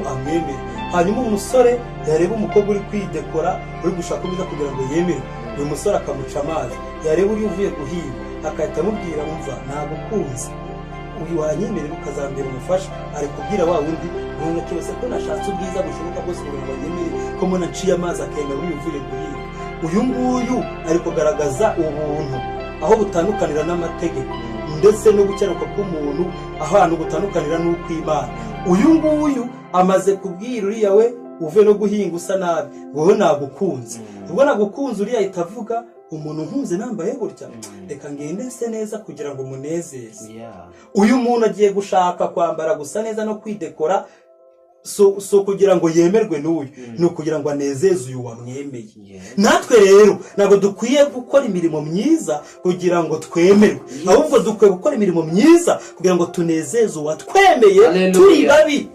amwemere. Hanyuma umusore yareba umukobwa uri kwidekora uri gushaka ubiza kugira ngo yemere, uyu musore akamuca amazi. Yareba uri uvuye guhiga akahita amubwira umva nagukunze, uyu wanyemerera ukazambera umufasha. Ari kubwira wa wundi ubona cyose ko nashatse ubwiza bushoboka bwose kugira ngo yemere ko mbona nciye amazi akemera uri uvuye guhiga. Uyu nguyu ari kugaragaza ubuntu aho butandukanira n'amategeko ndetse no gukenuka k'umuntu ahantu butandukanira n'ukw'Imana. Uyu nguyu amaze kubwira uriya we uve no guhinga usa nabi, wowe nagukunze. Ubwo nagukunze uriya ahita avuga umuntu nkunze nambaye gutya, reka ngende se neza kugira ngo munezeze. Uyu muntu agiye gushaka kwambara gusa neza no kwidekora, so kugira ngo yemerwe n'uyu, no kugira ngo anezeze uyu wamwemeye. Natwe rero ntabwo dukwiye gukora imirimo myiza kugira ngo twemerwe, ahubwo dukwiye gukora imirimo myiza kugira ngo tunezeze uwatwemeye turi babi.